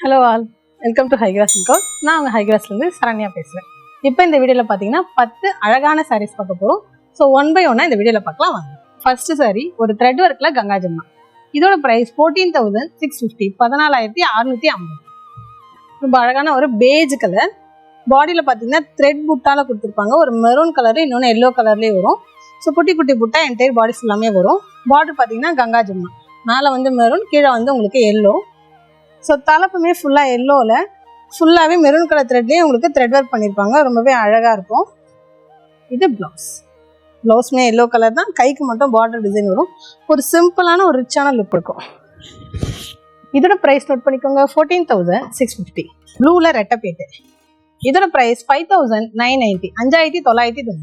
Hello all, welcome to High Cross இன்கோஸ். நான் உங்கள் ஹைகிராஸ்லேருந்து சரண்யா பேசுகிறேன். இப்போ இந்த வீடியோவில் பார்த்தீங்கன்னா 10 அழகான சாரீஸ் பார்க்க போகிறோம். ஸோ 1 by 1 இந்த வீடியோவில் பார்க்கலாம் வாங்க. ஃபர்ஸ்ட் சாரி ஒரு த்ரெட் ஒர்க்கில் கங்கா ஜமுனா. இதோட ப்ரைஸ் 14,650, 14,650. ரொம்ப அழகான ஒரு பேஜ் கலர். பாடியில் பார்த்தீங்கன்னா த்ரெட் புட்டால கொடுத்துருப்பாங்க. ஒரு மெரூன் கலரு, இன்னொன்று எல்லோ கலர்லேயே வரும். ஸோ குட்டி குட்டி புட்டா என்டையர் பாடி ஃபுல்லாமே வரும். பார்டர் பார்த்தீங்கன்னா கங்கா ஜமுனா, மேலே வந்து மெரூன், கீழே வந்து உங்களுக்கு எல்லோ. ஸோ தலைப்புமே ஃபுல்லாக எல்லோவில் ஃபுல்லாகவே மெரூன் கலர் த்ரெட்லேயே உங்களுக்கு த்ரெட் ஒர்க் பண்ணியிருப்பாங்க. ரொம்பவே அழகாக இருக்கும். இது ப்ளவுஸுமே எல்லோ கலர் தான். கைக்கு மட்டும் பார்டர் டிசைன் வரும். ஒரு சிம்பிளான ஒரு ரிச்சான லுக் இருக்கும். இதோட ப்ரைஸ் நோட் பண்ணிக்கோங்க, 14,650. ப்ளூவில் ரெட்டப்பேட்டு. இதோட ப்ரைஸ் 5,990, 5,990.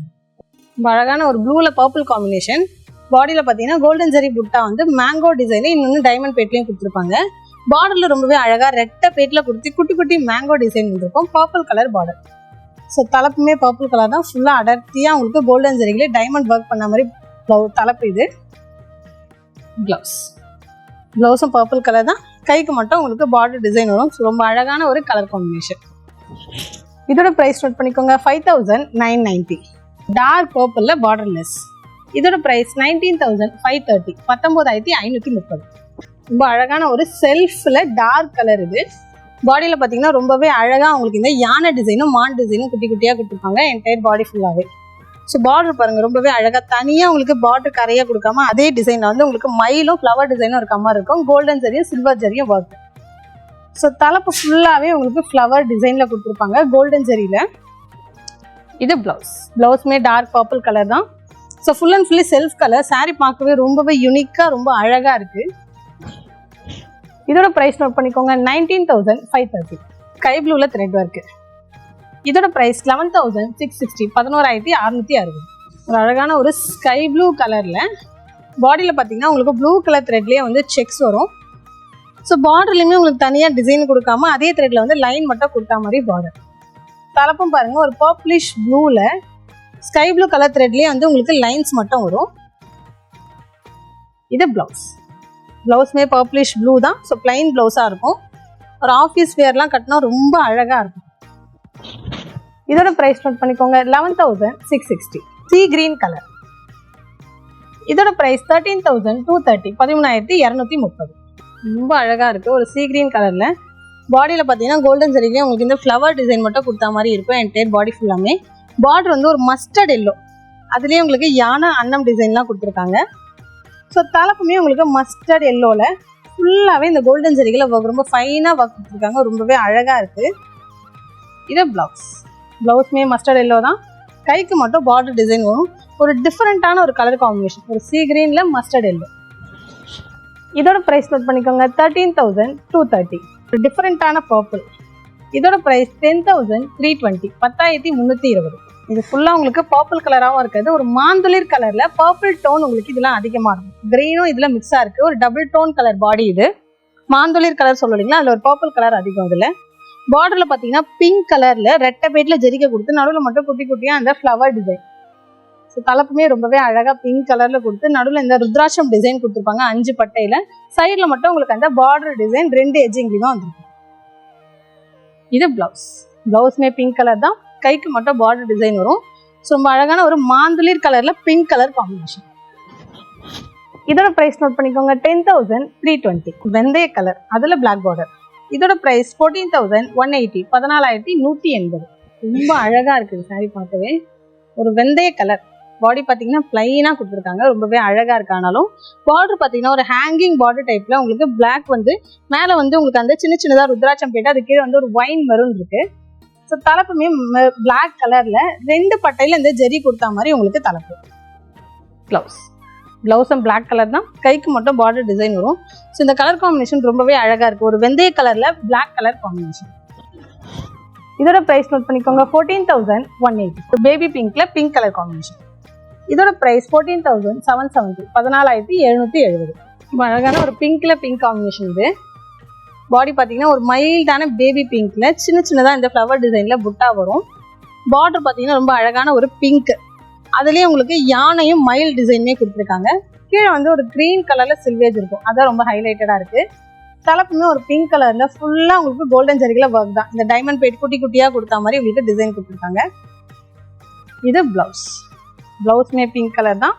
ரொம்ப அழகான ஒரு ப்ளூவில் பர்பிள் காம்பினேஷன். பாடியில் பார்த்தீங்கன்னா கோல்டன் ஜெரி புட்டா வந்து மேங்கோ டிசைனு, இன்னொன்று டைமண்ட் பேட்லேயும் கொடுத்துருப்பாங்க. பார்டரில் ரொம்பவே அழகாக ரெட்டை பேட்டில் கொடுத்து குட்டி குட்டி மேங்கோ டிசைன் வந்துருக்கும். Purple colour border. ஸோ தலைப்புமே பர்பிள் கலர் தான். ஃபுல்லாக அடர்த்தியாக உங்களுக்கு கோல்டன் ஜெரிகளே டைமண்ட் ஒர்க் பண்ண மாதிரி தலைப்பு. இது ப்ளவுஸும் பர்பிள் கலர் தான். கைக்கு மட்டும் உங்களுக்கு பார்டர் டிசைன் வரும். ஸோ ரொம்ப அழகான ஒரு கலர் காம்பினேஷன். இதோட ப்ரைஸ் நோட் பண்ணிக்கோங்க, 5,990. டார்க் பர்பிளில் பார்டர்லெஸ். இதோட ப்ரைஸ் 19,530, 19,530. ரொம்ப அழகான ஒரு செல்ஃபில் டார்க் கலர். இது பாடியில் பார்த்தீங்கன்னா ரொம்பவே அழகாக உங்களுக்கு இந்த யானை டிசைனும் மான் டிசைனும் குட்டி குட்டியாக கொடுத்துருப்பாங்க என்டையர் பாடி ஃபுல்லாகவே. ஸோ பார்டர் பாருங்கள், ரொம்பவே அழகாக தனியாக உங்களுக்கு பார்டர் கரையாக கொடுக்காம அதே டிசைனில் வந்து உங்களுக்கு மயிலும் ஃப்ளவர் டிசைனும் இருக்க மாதிரி இருக்கும். கோல்டன் ஜரியும் சில்வர் ஜரியும் ஒர்க். ஸோ தலைப்பு ஃபுல்லாகவே உங்களுக்கு ஃப்ளவர் டிசைனில் கொடுத்துருப்பாங்க கோல்டன் ஜரியில். இது ப்ளவுஸுமே டார்க் பர்பிள் கலர் தான். So full and fully self colour. Sari பார்க்கவே ரொம்பவே யூனிக்காக ரொம்ப அழகாக இருக்குது. இதோட ப்ரைஸ் நோட் பண்ணிக்கோங்க, 19,530. ஸ்கை ப்ளூவில் த்ரெட் ஒர்க்கு. இதோட ப்ரைஸ் 11,660, 11,660. ஒரு அழகான ஒரு ஸ்கை ப்ளூ கலரில் பாடியில் பார்த்தீங்கன்னா உங்களுக்கு ப்ளூ கலர் த்ரெட்லேயே வந்து செக்ஸ் வரும். ஸோ பார்டர்லையுமே உங்களுக்கு தனியாக டிசைன் கொடுக்காம அதே த்ரெட்டில் வந்து லைன் மட்டும் கொடுத்தா மாதிரி பார்டர். தலைப்பும் பாருங்கள், ஒரு பர்ப்ளிஷ் ப்ளூவில் ஸ்கை ப்ளூ கலர் த்ரெட்லேயே வந்து உங்களுக்கு லைன்ஸ் மட்டும் வரும். இது ப்ளவுஸுமே பர்ப்ளிஷ் ப்ளூ தான். ஸோ பிளைன் ப்ளவுஸாக இருக்கும். ஒரு ஆஃபீஸ் வேர்லாம் கட்டினா ரொம்ப அழகாக இருக்கும். இதோட ப்ரைஸ் நோட் பண்ணிக்கோங்க, 11,660. Sea green colour. இதோட ப்ரைஸ் 13,230, 13,230. ரொம்ப அழகாக இருக்குது. ஒரு சீ கிரீன் கலரில் பாடியில் பார்த்தீங்கன்னா கோல்டன் ஜரிலேயே உங்களுக்கு இந்த ஃப்ளவர் டிசைன் மட்டும் கொடுத்தா மாதிரி இருக்கும் என்டையர் பாடி ஃபுல்லாமே. பார்டர் வந்து ஒரு மஸ்டர்ட் எல்லோ, அதுலேயே உங்களுக்கு யானை அன்னம் டிசைன்லாம் கொடுத்துருக்காங்க. ஸோ தலைப்புமே உங்களுக்கு மஸ்டர்ட் எல்லோவில் ஃபுல்லாகவே இந்த கோல்டன் ஜரிகளை ரொம்ப ஃபைனாக ஒர்க் கொடுத்துருக்காங்க. ரொம்பவே அழகாக இருக்குது. இது ப்ளவுஸுமே மஸ்டர்ட் எல்லோ தான். கைக்கு மட்டும் பார்டர் டிசைன் வரும். ஒரு டிஃப்ரெண்ட்டான ஒரு கலர் காம்பினேஷன், ஒரு சீ கிரீனில் மஸ்டர்ட் எல்லோ. இதோட ப்ரைஸ் நோட் பண்ணிக்கோங்க, 13,230. ஒரு டிஃப்ரெண்ட்டான பர்பிள். இதோட ப்ரைஸ் 10,320, 10,320. இது ஃபுல்லாக உங்களுக்கு பர்பிள் கலராகவும் இருக்குது. ஒரு மாந்துளிர் கலரில் பர்பிள் டோன் உங்களுக்கு இதெல்லாம் அதிகமாக இருக்கும். க்ரீனும் இதில் மிக்ஸாக இருக்குது. ஒரு டபுள் டோன் கலர் பாடி. இது மாந்துளிர் கலர் சொல்லுவீங்களா, அதில் ஒரு பர்பிள் கலர் அதிகம். இதில் பார்டரில் பார்த்தீங்கன்னா பிங்க் கலரில் ரெட்டை பேட்டில் ஜெரிக்க கொடுத்து நடுவில் மட்டும் குட்டி குட்டியாக அந்த ஃப்ளவர் டிசைன். ஸோ தலைப்புமே ரொம்பவே அழகாக பிங்க் கலரில் கொடுத்து நடுவில் இந்த ருத்ராட்சம் டிசைன் கொடுத்துருப்பாங்க 5 பட்டையில். சைடில் மட்டும் உங்களுக்கு அந்த பார்டர் டிசைன் 2 எட்ஜிங்லையும் வந்துருக்கு. இது ப்ளவுஸுமே பிங்க் கலர் தான். கைக்கு மட்டும் பார்டர் டிசைன் வரும். ஸோ ரொம்ப அழகான ஒரு மாந்துளிர் கலரில் பிங்க் கலர் காம்பினேஷன். இதோட ப்ரைஸ் நோட் பண்ணிக்கோங்க, 10,320. வெந்தய கலர், அதில் பிளாக் பார்டர். இதோட ப்ரைஸ் 14,180, 14,180. ரொம்ப அழகாக இருக்குது சாரி பார்க்கவே. ஒரு வெந்தய கலர் பாடி பார்த்தீங்கன்னா பிளைனாக கொடுத்துருக்காங்க. ரொம்பவே அழகாக இருக்கு. ஆனாலும் பார்டர் பார்த்தீங்கன்னா ஒரு ஹேங்கிங் பார்டர் டைப்பில் உங்களுக்கு பிளாக் வந்து மேலே வந்து உங்களுக்கு அந்த சின்ன சின்னதாக ருத்ராட்சம் போயிட்டு அது கீழே வந்து ஒரு ஒயின் மெரூன் இருக்குது. ஸோ தலைப்புமே பிளாக் கலரில் 2 பட்டையில் இந்த ஜெரி கொடுத்தா மாதிரி உங்களுக்கு தலைப்பு. ப்ளவுஸும் பிளாக் கலர் தான். கைக்கு மட்டும் பார்டர் டிசைன் வரும். ஸோ இந்த கலர் காம்பினேஷன் ரொம்பவே அழகாக இருக்குது. ஒரு வெந்தய கலரில் பிளாக் கலர் காம்பினேஷன். இதோட ப்ரைஸ் நோட் பண்ணிக்கோங்க, 14,180. பேபி பிங்க்ல பிங்க் கலர் காம்பினேஷன். இதோட ப்ரைஸ் 14,770, 14,770. ரொம்ப அழகான ஒரு பிங்க்ல பிங்க் காம்பினேஷன். இது பாடி பார்த்தீங்கன்னா ஒரு மைல்டான பேபி பிங்க்ல சின்ன சின்னதாக இந்த ஃப்ளவர் டிசைனில் புட்டா வரும். பார்டர் பார்த்தீங்கன்னா ரொம்ப அழகான ஒரு பிங்க், அதுலேயே உங்களுக்கு யானையும் மயில் டிசைனுமே கொடுத்துருக்காங்க. கீழே வந்து ஒரு க்ரீன் கலரில் சில்வேஜ் இருக்கும். அதான் ரொம்ப ஹைலைட்டடாக இருக்குது. தலைப்புமே ஒரு பிங்க் கலர்ல ஃபுல்லா உங்களுக்கு கோல்டன் ஜரிகைல ஒர்க் தான். இந்த டைமண்ட் பிளேட் குட்டி குட்டியா கொடுத்த மாதிரி உங்களுக்கு டிசைன் கொடுத்துருக்காங்க. இது பிளவுஸ்மே பிங்க் கலர் தான்.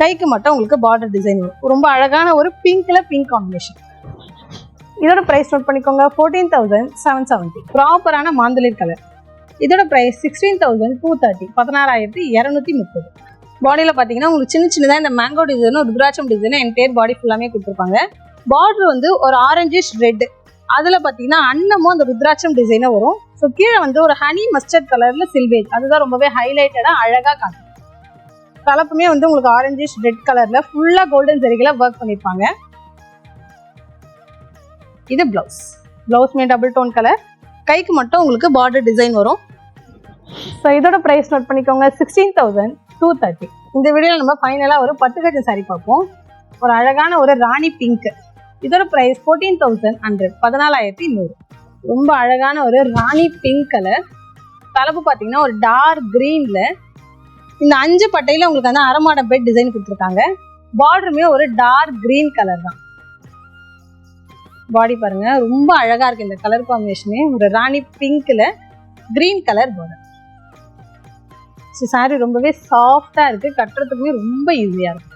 கைக்கு மட்டும் உங்களுக்கு பார்டர் டிசைன் வரும். ரொம்ப அழகான ஒரு பிங்க்ல பிங்க் காம்பினேஷன். இதோட பிரைஸ் நோட் பண்ணிக்கோங்க. 14,770. ப்ராப்பரான மாந்தளிர் கலர். இதோட பிரைஸ் 16,230. 16,230. பாடியில் பார்த்தீங்கன்னா உங்களுக்கு சின்ன சின்னதாக இந்த மேங்கோ டிசைனும் ருத்ராட்சம் டிசைனும் என்டையர் பாடி ஃபுல்லாமே கொடுத்துருப்பாங்க. பார்டர் வந்து ஒரு ஆரஞ்சிஷ் ரெட், அதில் பார்த்தீங்கன்னா அன்னமும் அந்த ருத்ராட்சம் டிசைனாக வரும். ஸோ கீழே வந்து ஒரு ஹனி மஸ்டர்ட் கலரில் சில்வேஜ், அதுதான் ரொம்பவே ஹைலைட்டடாக அழகாக காட்டும். கலப்புமே வந்து உங்களுக்கு ஆரஞ்சிஷ் ரெட் கலரில் ஃபுல்லாக கோல்டன் ஜரிகைல ஒர்க் பண்ணியிருப்பாங்க. இது பிளவுஸ்மே டபுள் டோன் கலர். கைக்கு மட்டும் உங்களுக்கு பார்டர் டிசைன் வரும். ஸோ இதோட ப்ரைஸ் நோட் பண்ணிக்கோங்க. 16,230. இந்த வீடியோவில் நம்ம ஃபைனலாக ஒரு 10 கஜம் சாரி பார்ப்போம். ஒரு அழகான ஒரு ராணி பிங்க். இதோட ப்ரைஸ் 14,100. 14,100. ரொம்ப அழகான ஒரு ராணி பிங்க் கலர். தலைப்பு பார்த்தீங்கன்னா ஒரு டார்க் கிரீனில் இந்த 5 பட்டையில் உங்களுக்கு வந்து அரமாட பெட் டிசைன் கொடுத்துருக்காங்க. பார்டருமே ஒரு டார்க் கிரீன் கலர் தான். பாடி பாருங்க, ரொம்ப அழகா இருக்கு இந்த கலர் காம்பினேஷனே. ஒரு ராணி பிங்க்ல green colour border. So sari ரொம்பவே சாஃப்டா இருக்கு, கட்டுறதுக்குமே ரொம்ப ஈஸியா இருக்கு.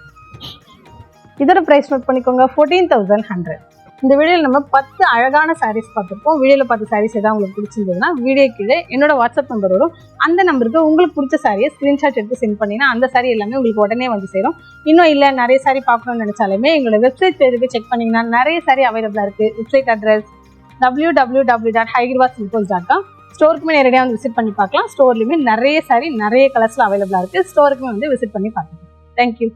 இதோட பிரைஸ் நோட் பண்ணிக்கோங்க. 14,100. இந்த வீடியோவில் நம்ம 10 அழகான சாரீஸ் பார்த்துருக்கோம். வீடியோவில் பார்த்த சாரீஸ் ஏதாவது உங்களுக்கு பிடிச்சிருந்ததுன்னா வீடியோ கீழே என்னோட வாட்ஸ்அப் நம்பர் வரும். அந்த நம்பருக்கு உங்களுக்கு பிடிச்ச சாரியை ஸ்க்ரீன்ஷாட் எடுத்து சென்ட் பண்ணிங்கன்னா அந்த சாரி எல்லாமே உங்களுக்கு உடனே வந்து சேரும். இன்னும் இல்லை நிறைய சாரி பார்க்கணும்னு நினைச்சாலுமே எங்களோட வெப்சைட் பேருக்கு செக் பண்ணிங்கன்னா நிறைய சாரி அவைலபிளாக இருக்குது. Website address www.hygravasilkos.com. ஸ்டோருக்குமே நேரடியாக வந்து விசிட் பண்ணி பார்க்கலாம். ஸ்டோர்லையுமே நிறைய சாரி நிறைய கலர்ஸில் அவைலபிளாக இருக்குது. ஸ்டோருக்குமே வந்து விசிட் பண்ணி பார்க்கலாம். தேங்க்யூ.